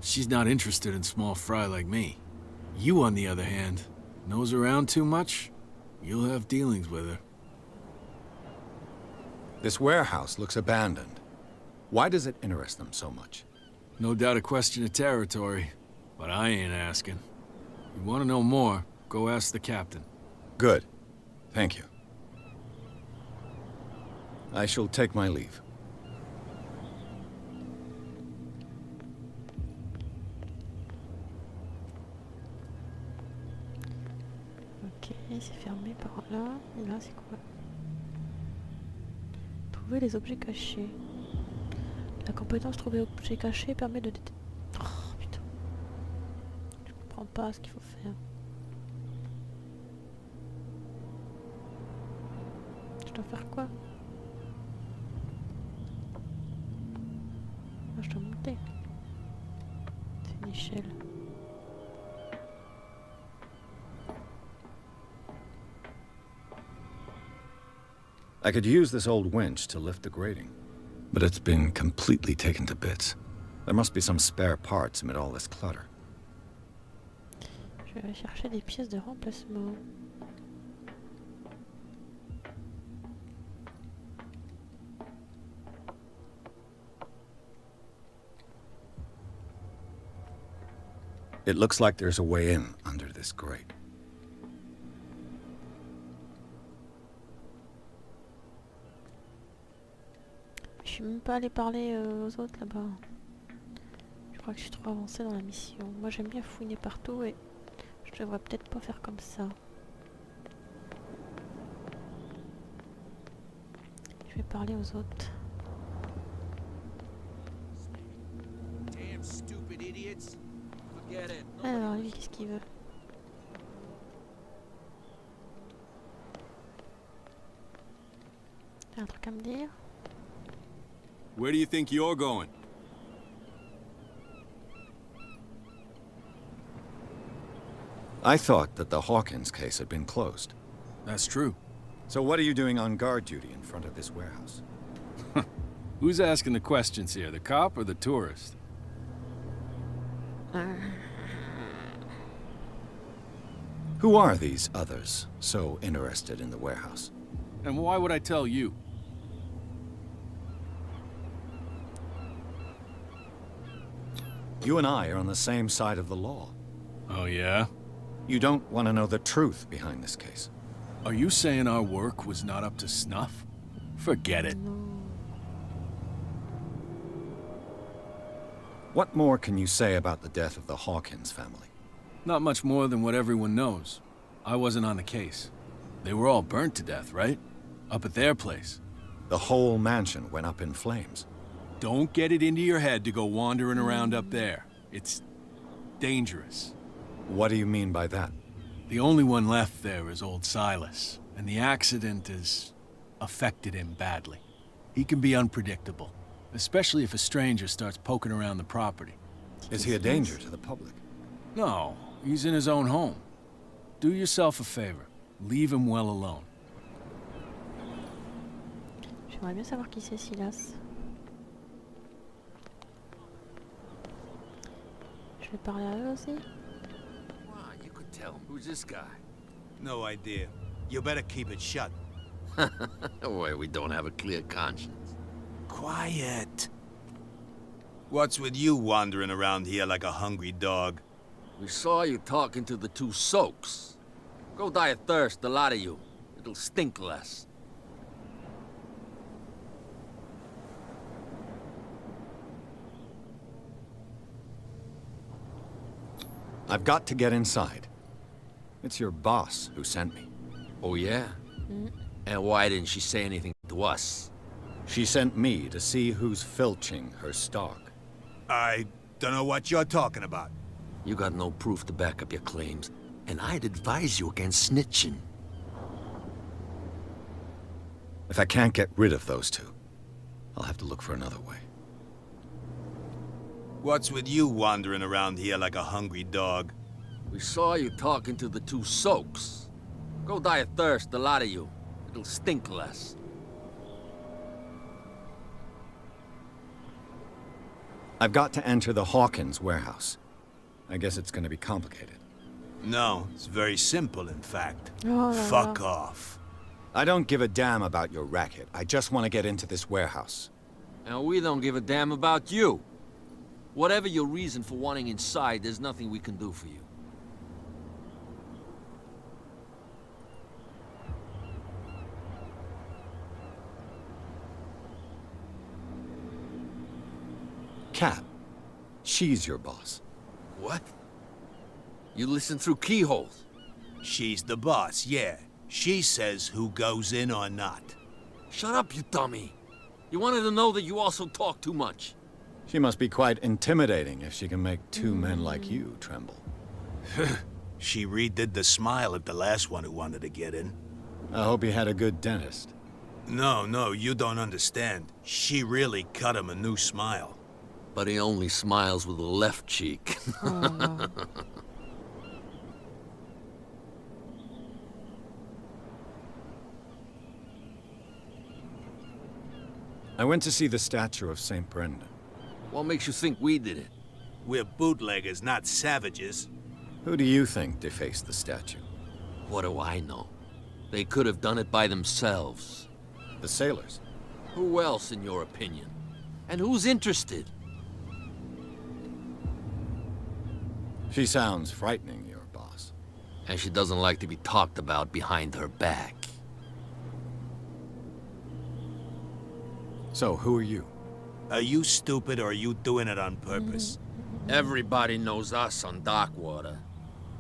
She's not interested in small fry like me. You, on the other hand, nose around too much, you'll have dealings with her.
This warehouse looks abandoned. Why does it interest them so much?
No doubt a question of territory, but I ain't asking. You want to know more, go ask the captain.
Good. Thank you. I shall take my leave.
Ok, c'est fermé par là. Et là, c'est quoi? Trouver les objets cachés. La compétence trouver objets cachés permet de détecter... Oh putain. Je comprends pas ce qu'il faut faire. Je dois faire quoi? Ah, je dois monter. C'est une échelle.
I could use this old winch to lift the grating, but it's been completely taken to bits. There must be some spare parts amid all this clutter.
Je vais chercher des pièces de remplacement.
It looks like there's a way in under this grate.
Je suis même pas allé parler aux autres là-bas. Je crois que je suis trop avancée dans la mission. Moi j'aime bien fouiner partout et je devrais peut-être pas faire comme ça. Je vais parler aux autres.
Damn stupid idiots. Forget it.
Alors lui, qu'est-ce qu'il veut? T'as un truc à me dire?
Where do you think you're going?
I thought that the Hawkins case had been closed.
That's true.
So what are you doing on guard duty in front of this warehouse?
Who's asking the questions here, the cop or the tourist?
Who are these others so interested in the warehouse?
And why would I tell you?
You and I are on the same side of the law.
Oh, yeah?
You don't want to know the truth behind this case.
Are you saying our work was not up to snuff? Forget it.
What more can you say about the death of the Hawkins family?
Not much more than what everyone knows. I wasn't on the case. They were all burnt to death, right? Up at their place.
The whole mansion went up in flames.
Don't get it into your head to go wandering around up there. It's dangerous.
What do you mean by that?
The only one left there is old Silas, and the accident has affected him badly. He can be unpredictable, especially if a stranger starts poking around the property.
Is he a danger to the public?
No, he's in his own home. Do yourself a favor. Leave him well alone.
J'aimerais bien savoir qui c'est Silas. vais parler à eux aussi.
Wow, you could tell. Who's this guy?
No idea. You better keep it shut.
Why, we don't have a clear conscience.
Quiet. What's with you wandering around here like a hungry dog?
We saw you talking to the two soaks. Go die of thirst, the lot of you. It'll stink less.
I've got to get inside. It's your boss who sent me.
Oh, yeah? And why didn't she say anything to us?
She sent me to see who's filching her stock.
I don't know what you're talking about.
You got no proof to back up your claims, and I'd advise you against snitching.
If I can't get rid of those two, I'll have to look for another way.
What's with you wandering around here like a hungry dog?
We saw you talking to the two soaks. Go die of thirst, the lot of you. It'll stink less.
I've got to enter the Hawkins warehouse. I guess it's gonna be complicated.
No, it's very simple, in fact.
Oh,
Fuck off.
I don't give a damn about your racket. I just want to get into this warehouse.
And we don't give a damn about you. Whatever your reason for wanting inside, there's nothing we can do for you.
Cap. She's your boss.
What? You listen through keyholes.
She's the boss, yeah. She says who goes in or not.
Shut up, you dummy. You wanted to know that you also talk too much.
She must be quite intimidating if she can make two men like you tremble.
She redid the smile at the last one who wanted to get in.
I hope he had a good dentist.
No, you don't understand. She really cut him a new smile.
But he only smiles with the left cheek.
I went to see the statue of St. Brendan.
What makes you think we did it?
We're bootleggers, not savages.
Who do you think defaced the statue?
What do I know? They could have done it by themselves.
The sailors.
Who else, in your opinion? And who's interested?
She sounds frightening, your boss.
And she doesn't like to be talked about behind her back.
So, who are you?
Are you stupid or are you doing it on purpose?
Everybody knows us on Darkwater.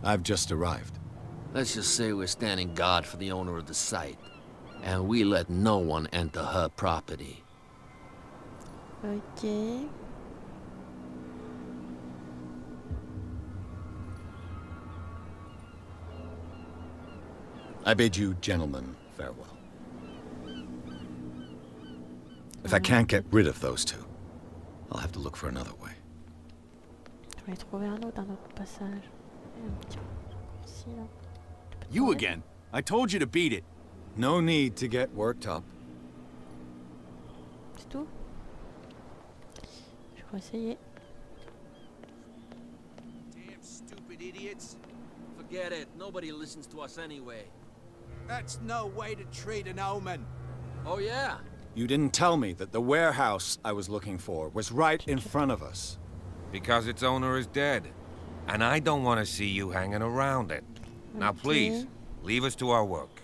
I've just arrived.
Let's just say we're standing guard for the owner of the site. And we let no one enter her property.
Ok.
I bid you gentlemen farewell. If I can't get rid of those two, I'll have to look for another way.
Je vais trouver un autre passage. Un petit ici, là.
You again? I told you to beat it.
No need to get worked up.
C'est tout. Je vais essayer.
Damn stupid idiots.
Forget it. Nobody listens to us anyway.
That's no way to treat an omen.
Oh, yeah?
You didn't tell me that the warehouse I was looking for was right in front of us.
Because its owner is dead. And I don't want to see you hanging around it. Now please, leave us to our work.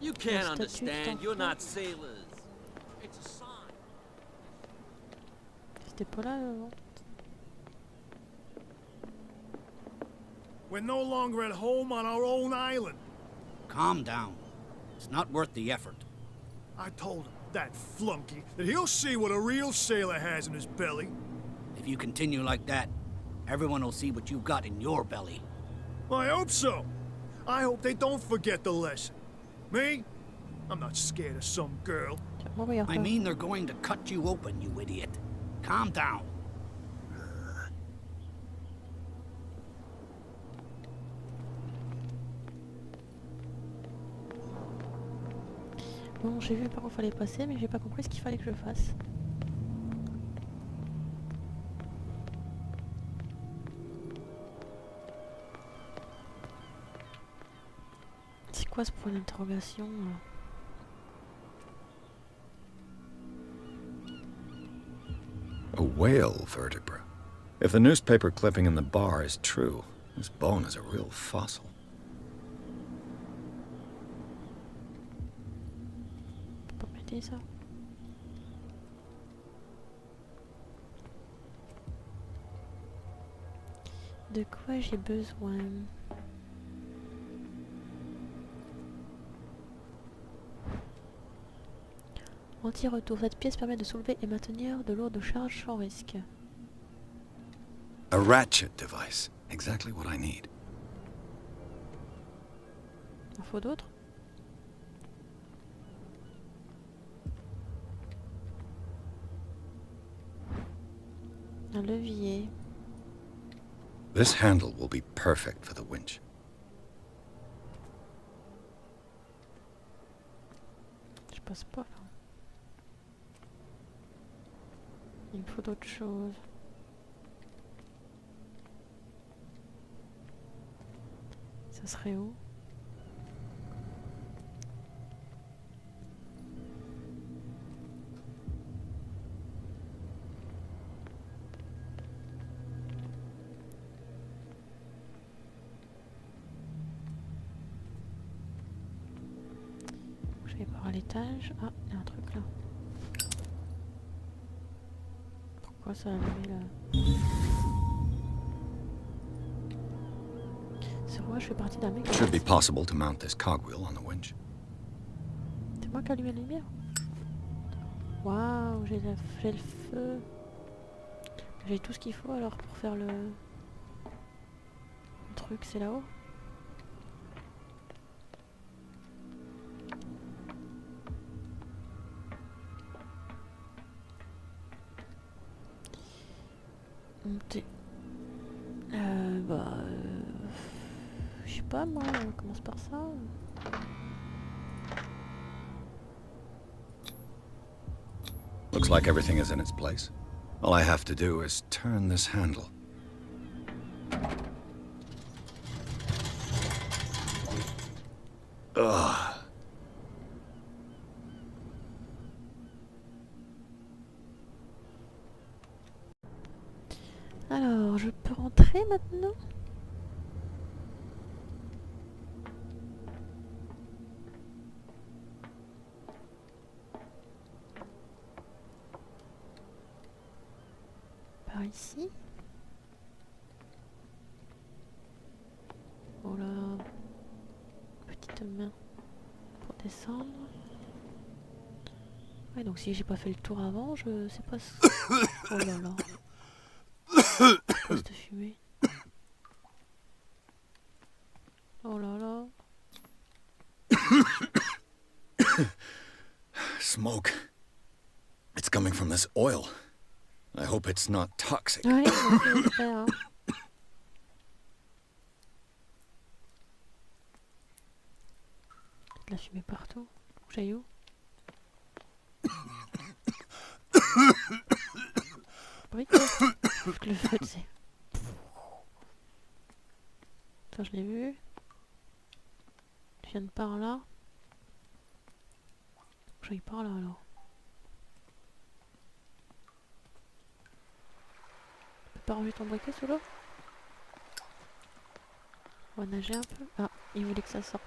You can't understand. You're not sailors. It's a sign.
C'était pas là, non?
We're no longer at home on our own island.
Calm down. It's not worth the effort.
I told him, that flunky, that he'll see what a real sailor has in his belly.
If you continue like that, everyone will see what you've got in your belly.
I hope so. I hope they don't forget the lesson. Me? I'm not scared of some girl.
I mean they're going to cut you open, you idiot. Calm down.
Bon, j'ai vu par où fallait passer, mais j'ai pas compris ce qu'il fallait que je fasse. quoi ce point d'interrogation là?
A whale vertebra. If the newspaper clipping in the bar is true, this bone is a real fossil.
On peut pas m'aider ça? De quoi j'ai besoin? Anti-retour. Cette pièce permet de soulever et maintenir de lourdes charges sans risque.
A ratchet device. Exactly what I need.
Il en faut d'autres? Un levier.
This handle will be perfect for the winch.
Je passe pas là. Il me faut d'autres choses. Ça serait où? Je vais voir à l'étage. Ah, il y a un truc là. Pourquoi ça a allumé là? C'est moi, je fais partie d'un mec.
It should be possible to mount this cogwheel on the winch.
C'est moi qui allume la lumière. Waouh, j'ai le feu. J'ai tout ce qu'il faut alors pour faire le truc, c'est là-haut. Monter. Je sais pas moi, on commence par ça.
Looks like everything is in its place. All I have to do is turn this handle. Ugh.
Alors, je peux rentrer maintenant? Par ici? Oh là, petite main pour descendre. Ouais, donc si j'ai pas fait le tour avant, je sais pas ce... Oh là là. Cause de fumée. Oh là là.
Smoke. It's coming from this oil. I hope it's not toxic.
Ouais, j'espère, hein. De la fumée partout. J'aille où? Oui, le feu, tu sais. Ça, je l'ai vu. Je viens de par là. J'aille par là alors. Tu peux pas ranger ton briquet sous l'eau? On va nager un peu. Ah, il voulait que ça sorte.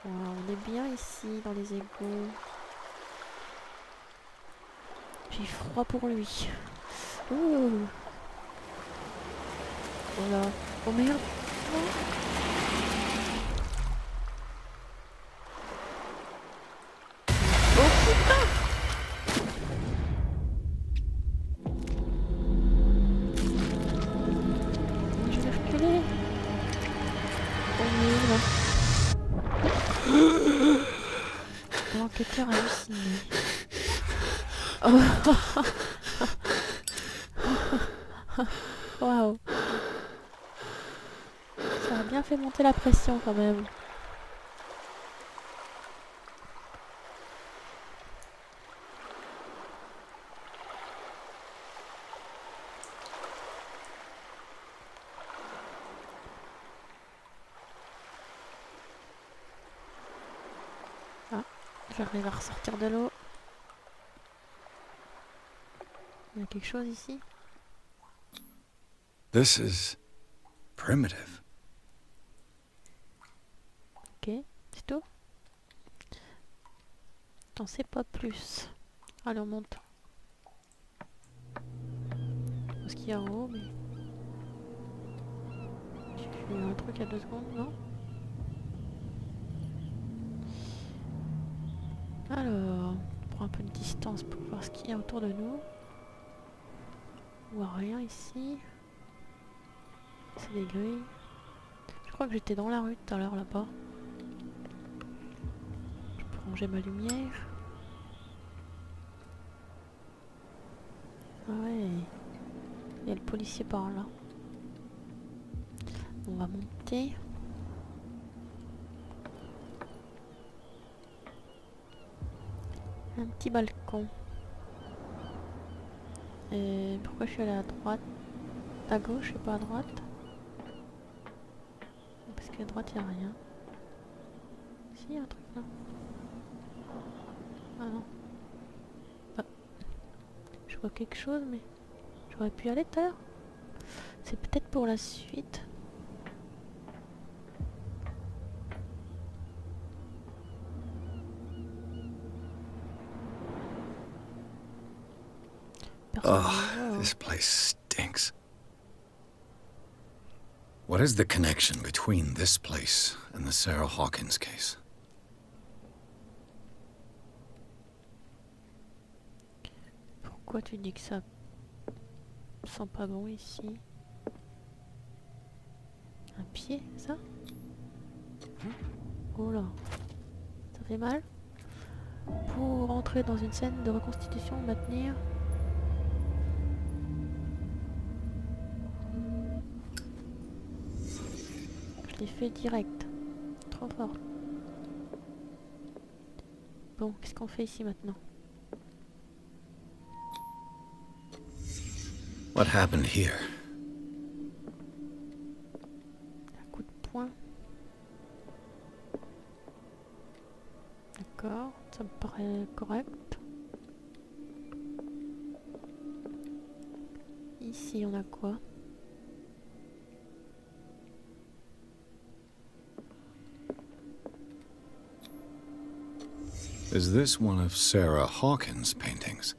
Wow, on est bien ici dans les égouts. J'ai froid pour lui. Ouh. Voilà. Oh merde. Oh putain. Je vais reculer. On est là. L'enquêteur halluciné. Waouh. Ça a bien fait monter la pression quand même. J'arrive à ressortir de l'eau. Il y a quelque chose ici?
This is primitive.
Ok, c'est tout? T'en sais pas plus. Allez, on monte. Ce qu'il y a en haut, mais... J'ai vu un truc il y a 2 secondes, non? Alors, on prend un peu de distance pour voir ce qu'il y a autour de nous. On voit rien ici. C'est des grilles. Je crois que j'étais dans la rue tout à l'heure là-bas. Je peux ranger ma lumière. Ah ouais. Il y a le policier par là. On va monter. Un petit balcon. Et pourquoi je suis allée à droite? À gauche et pas à droite? Parce qu'à droite il n'y a rien. Si, il y a un truc là. Ah non. Ah. Je vois quelque chose mais j'aurais pu y aller tout à l'heure. C'est peut-être pour la suite.
Oh, this place stinks. What is the connection between this place and the Sarah Hawkins case?
Pourquoi tu dis que ça sent pas bon ici? Un pied, ça? Oh là, ça fait mal? Pour entrer dans une scène de reconstitution, maintenir. Je l'ai fait direct. Trop fort. Bon, qu'est-ce qu'on fait ici maintenant?
What happened here?
Un coup de poing. D'accord, ça me paraît correct. Ici, on a quoi?
Is this one of Sarah Hawkins' paintings?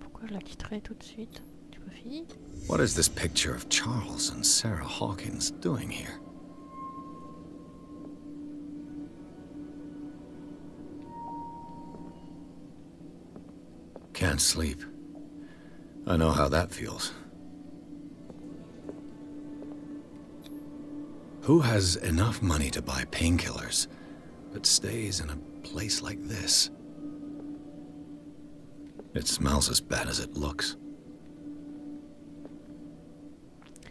Pourquoi je la quitterai tout de suite? Tu peux finir?
What is this picture of Charles and Sarah Hawkins doing here? Can't sleep. I know how that feels. Who has enough money to buy painkillers, but stays in a place like this? It smells as bad as it looks.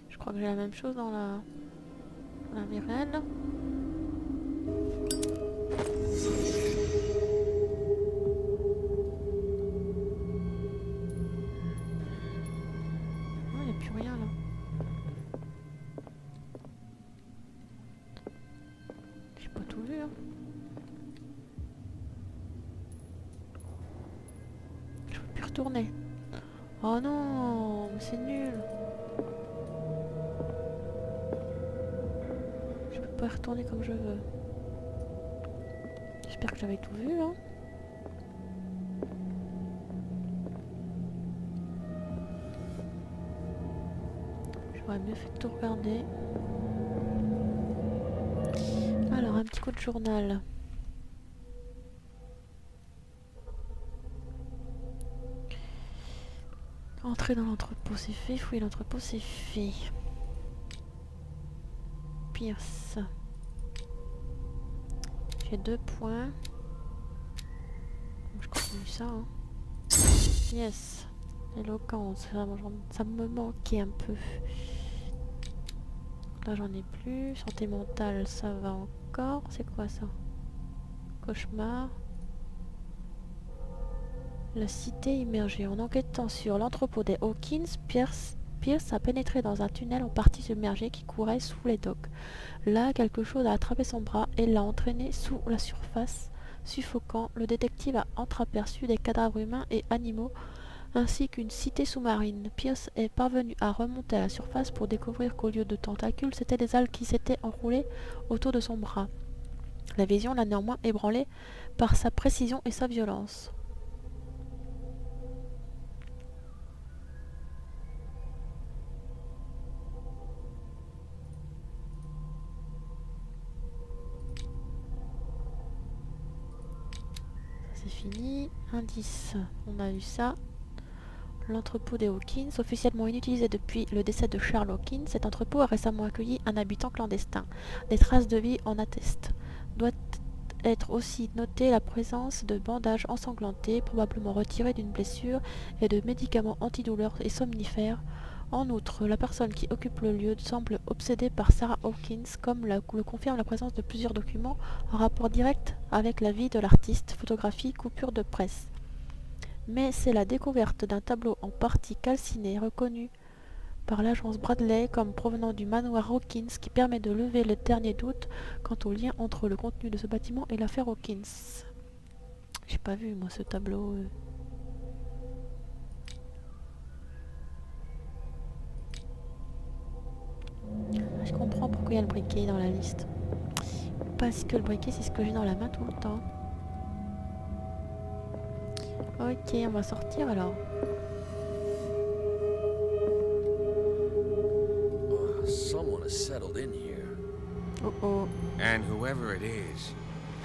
Je crois que j'ai la même chose dans la virelle. Il n'y a plus rien là. J'ai pas tout vu hein. Je peux plus retourner. Oh non, mais c'est nul. Je peux pas y retourner comme je veux. J'espère que j'avais tout vu hein. J'aurais mieux fait de tout regarder. Alors, un petit coup de journal. Entrer dans l'entrepôt, c'est fait. Fouiller l'entrepôt, c'est fait. Pierce. J'ai 2 points. Je continue ça. Hein. Yes. Éloquence. Ça me manquait un peu. Là, j'en ai plus. Santé mentale, ça va encore. C'est quoi ça? Cauchemar. La cité immergée. En enquêtant sur l'entrepôt des Hawkins, Pierce Pierce a pénétré dans un tunnel en partie submergé qui courait sous les docks. Là, quelque chose a attrapé son bras et l'a entraîné sous la surface. Suffocant, le détective a entreaperçu des cadavres humains et animaux, ainsi qu'une cité sous-marine. Pierce est parvenu à remonter à la surface pour découvrir qu'au lieu de tentacules, c'étaient des algues qui s'étaient enroulées autour de son bras. La vision l'a néanmoins ébranlé par sa précision et sa violence. Ça c'est fini. Indice, on a eu ça. L'entrepôt des Hawkins, officiellement inutilisé depuis le décès de Charles Hawkins, cet entrepôt a récemment accueilli un habitant clandestin. Des traces de vie en attestent. Doit être aussi notée la présence de bandages ensanglantés, probablement retirés d'une blessure, et de médicaments antidouleurs et somnifères. En outre, la personne qui occupe le lieu semble obsédée par Sarah Hawkins, comme le confirme la présence de plusieurs documents en rapport direct avec la vie de l'artiste, photographies, coupures de presse. Mais c'est la découverte d'un tableau en partie calciné, reconnu par l'agence Bradley comme provenant du manoir Hawkins, qui permet de lever le dernier doute quant au lien entre le contenu de ce bâtiment et l'affaire Hawkins. J'ai pas vu moi ce tableau. Je comprends pourquoi il y a le briquet dans la liste. Parce que le briquet c'est ce que j'ai dans la main tout le temps. Ok, on va sortir alors.
Someone has settled in here.
Oh oh.
And whoever it is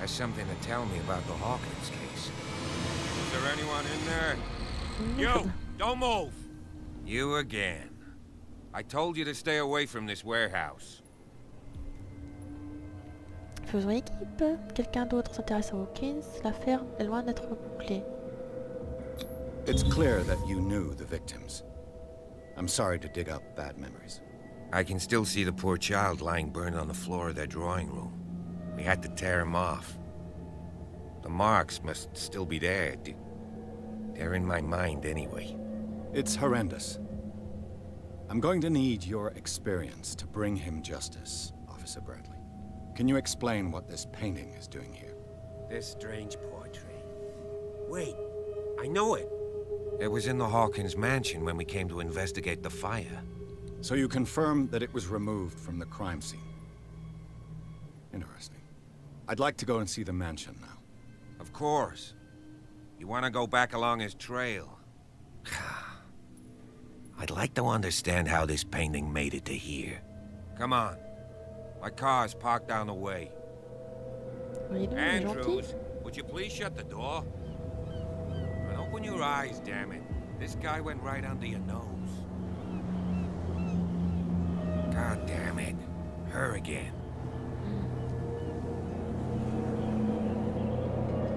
has something to tell me about the Hawkins case. Is there anyone in there? You! Don't move! You again. I told you to stay away from this warehouse.
Faisons équipe. Quelqu'un d'autre s'intéresse à Hawkins. L'affaire est loin d'être bouclée.
It's clear that you knew the victims. I'm sorry to dig up bad memories.
I can still see the poor child lying burned on the floor of their drawing room. We had to tear him off. The marks must still be there. They're in my mind anyway.
It's horrendous. I'm going to need your experience to bring him justice, Officer Bradley. Can you explain what this painting is doing here?
This strange portrait. Wait, I know it.
It was in the Hawkins mansion when we came to investigate the fire.
So you confirm that it was removed from the crime scene? Interesting. I'd like to go and see the mansion now.
Of course. You want to go back along his trail? I'd like to understand how this painting made it to here. Come on. My car's parked down the way. Andrews, would you please shut the door? And open your eyes, damn it. This guy went right under your nose. God damn it. Her again.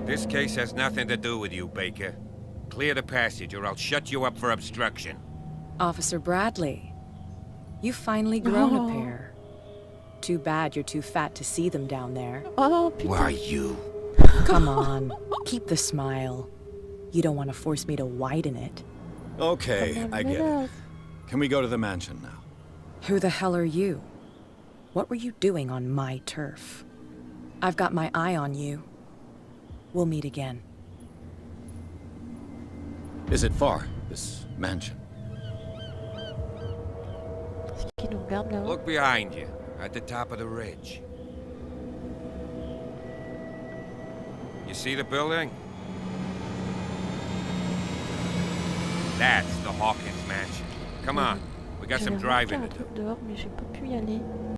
This case has nothing to do with you, Baker. Clear the passage or I'll shut you up for obstruction.
Officer Bradley, you've finally grown a pair. Too bad you're too fat to see them down there.
Oh,
why you?
Come on, keep the smile. You don't want to force me to widen it.
Okay, I get it. Can we go to the mansion now?
Who the hell are you? What were you doing on my turf? I've got my eye on you. We'll meet again.
Is it far, this mansion?
Look behind you, at the top of the ridge. You see the building? That's the Hawkins mansion. Come on, we got some driving to do.
Dehors, mais j'ai pas pu y aller.